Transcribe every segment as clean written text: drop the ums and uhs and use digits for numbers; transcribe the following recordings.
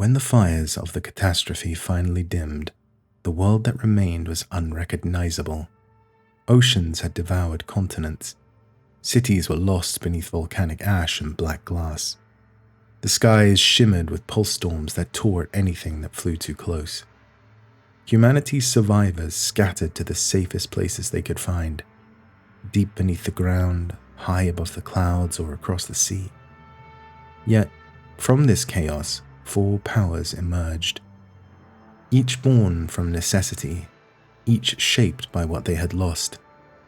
When the fires of the catastrophe finally dimmed, the world that remained was unrecognizable. Oceans had devoured continents. Cities were lost beneath volcanic ash and black glass. The skies shimmered with pulse storms that tore at anything that flew too close. Humanity's survivors scattered to the safest places they could find, deep beneath the ground, high above the clouds, or across the sea. Yet, from this chaos, 4 powers emerged, each born from necessity, each shaped by what they had lost,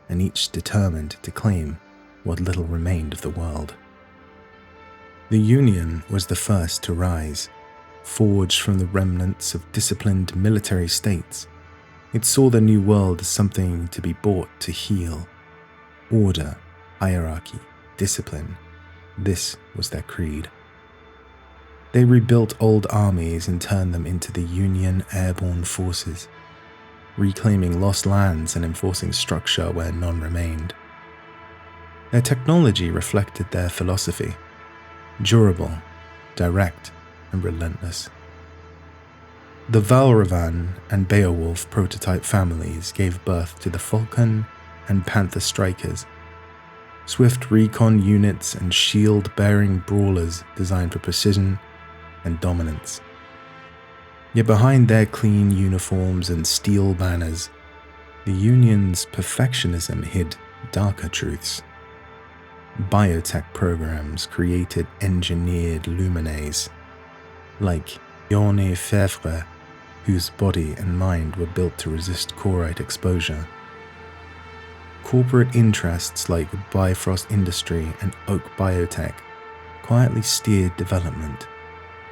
and each determined to claim what little remained of the world. The Union was the first to rise, forged from the remnants of disciplined military states. It saw the new world as something to be bought to heal. Order, hierarchy, discipline. This was their creed. They rebuilt old armies and turned them into the Union airborne forces, reclaiming lost lands and enforcing structure where none remained. Their technology reflected their philosophy: durable, direct, and relentless. The Valravan and Beowulf prototype families gave birth to the Falcon and Panther Strikers, swift recon units and shield-bearing brawlers designed for precision and dominance. Yet behind their clean uniforms and steel banners, the Union's perfectionism hid darker truths. Biotech programs created engineered luminaries, like Yone Fevre, whose body and mind were built to resist Corite exposure. Corporate interests like Bifrost Industry and Oak Biotech quietly steered development,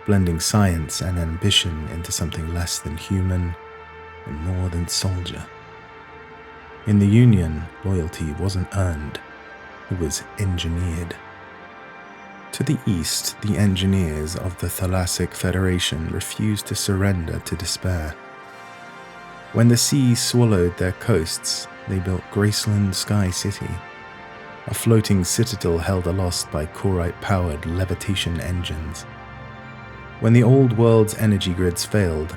blending science and ambition into something less than human and more than soldier. In the Union, loyalty wasn't earned, it was engineered. To the east, the engineers of the Thalassic Federation refused to surrender to despair. When the sea swallowed their coasts, they built Graceland Sky City, a floating citadel held aloft by Corite-powered levitation engines. When the old world's energy grids failed,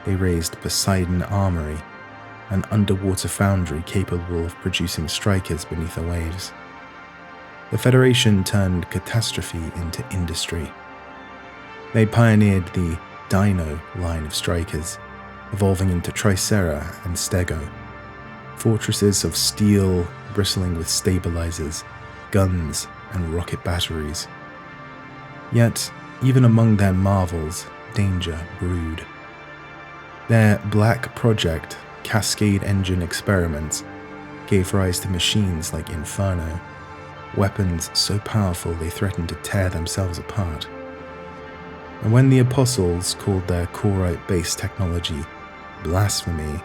they raised Poseidon Armory, an underwater foundry capable of producing strikers beneath the waves. The Federation turned Catastrophe into industry. They pioneered the Dino line of strikers, evolving into Tricera and Stego, fortresses of steel bristling with stabilizers, guns, and rocket batteries. Yet, even among their marvels, danger brewed. Their Black Project cascade engine experiments gave rise to machines like Inferno, weapons so powerful they threatened to tear themselves apart. And when the Apostles called their Corite-based technology blasphemy,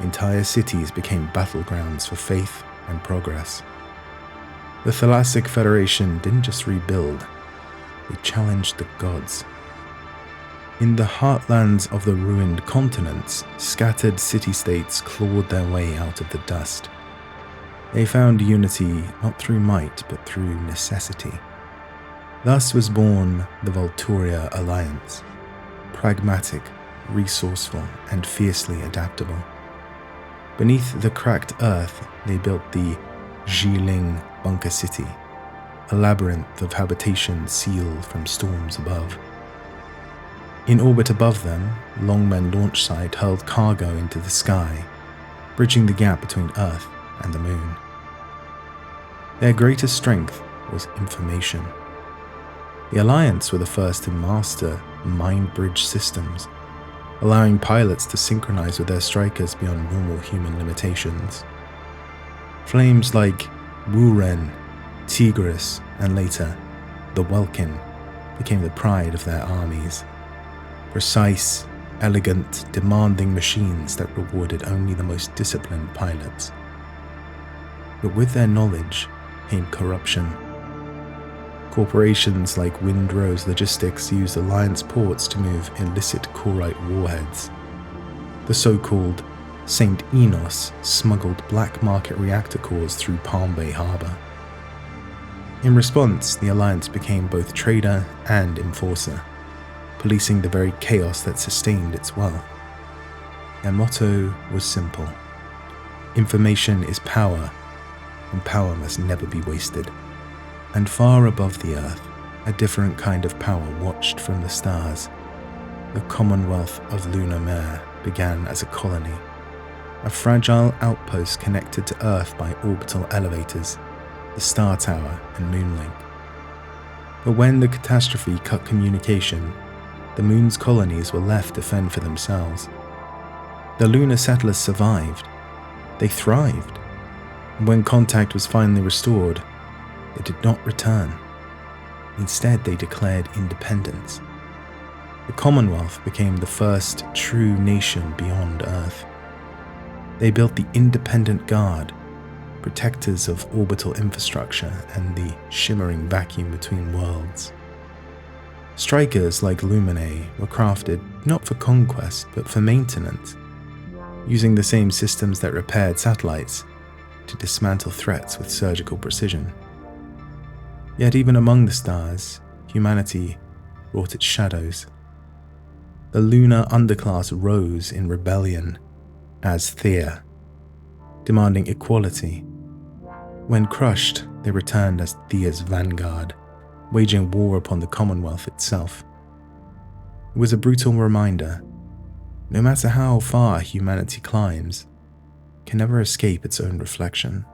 entire cities became battlegrounds for faith and progress. The Thalassic Federation didn't just rebuild, they challenged the gods. In the heartlands of the ruined continents, scattered city-states clawed their way out of the dust. They found unity not through might, but through necessity. Thus was born the Vulturia Alliance, pragmatic, resourceful, and fiercely adaptable. Beneath the cracked earth, they built the Xiling Bunker City, a labyrinth of habitation sealed from storms above. In orbit above them, Longmen launch site hurled cargo into the sky, bridging the gap between Earth and the Moon. Their greatest strength was information. The Alliance were the first to master mind bridge systems, allowing pilots to synchronize with their strikers beyond normal human limitations. Flames like Wuren, Tigris, and later, the Welkin, became the pride of their armies. Precise, elegant, demanding machines that rewarded only the most disciplined pilots. But with their knowledge came corruption. Corporations like Windrose Logistics used Alliance ports to move illicit Corite warheads. The so-called St. Enos smuggled black market reactor cores through Palm Bay Harbor. In response, the Alliance became both trader and enforcer, policing the very chaos that sustained its wealth. Their motto was simple: information is power, and power must never be wasted. And far above the Earth, a different kind of power watched from the stars. The Commonwealth of Lunar-Mare began as a colony, a fragile outpost connected to Earth by orbital elevators, the Star Tower and Moonlink. But when the catastrophe cut communication, the Moon's colonies were left to fend for themselves. The lunar settlers survived. They thrived. And when contact was finally restored, they did not return. Instead, they declared independence. The Commonwealth became the first true nation beyond Earth. They built the Independent Guard, protectors of orbital infrastructure and the shimmering vacuum between worlds. Strikers like Luminae were crafted not for conquest but for maintenance, using the same systems that repaired satellites to dismantle threats with surgical precision. Yet even among the stars, humanity wrought its shadows. The lunar underclass rose in rebellion as Thea, demanding equality. When crushed, they returned as Thea's vanguard, waging war upon the Commonwealth itself. It was a brutal reminder: no matter how far humanity climbs, it can never escape its own reflection.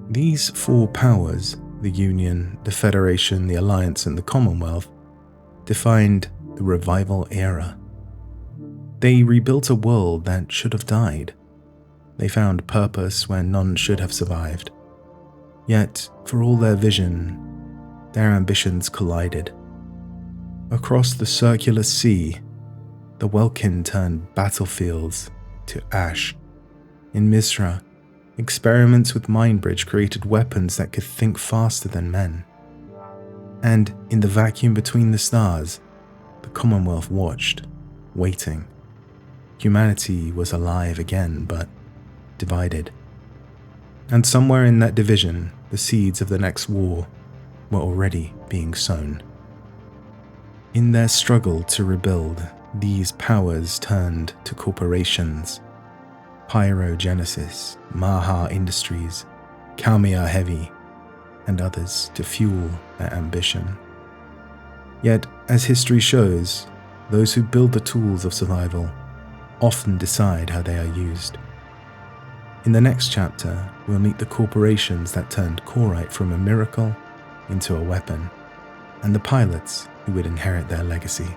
These four powers, the Union, the Federation, the Alliance, and the Commonwealth, defined the Revival era. They rebuilt a world that should have died. They found purpose where none should have survived. Yet, for all their vision, their ambitions collided. Across the circular sea, the Welkin turned battlefields to ash. In Misra, experiments with Mindbridge created weapons that could think faster than men. And in the vacuum between the stars, the Commonwealth watched, waiting. Humanity was alive again, but divided. And somewhere in that division, the seeds of the next war were already being sown. In their struggle to rebuild, these powers turned to corporations: Pyrogenesis, Maha Industries, Kalmia Heavy, and others to fuel their ambition. Yet, as history shows, those who build the tools of survival often decide how they are used. In the next chapter, we'll meet the corporations that turned Corite from a miracle into a weapon, and the pilots who would inherit their legacy.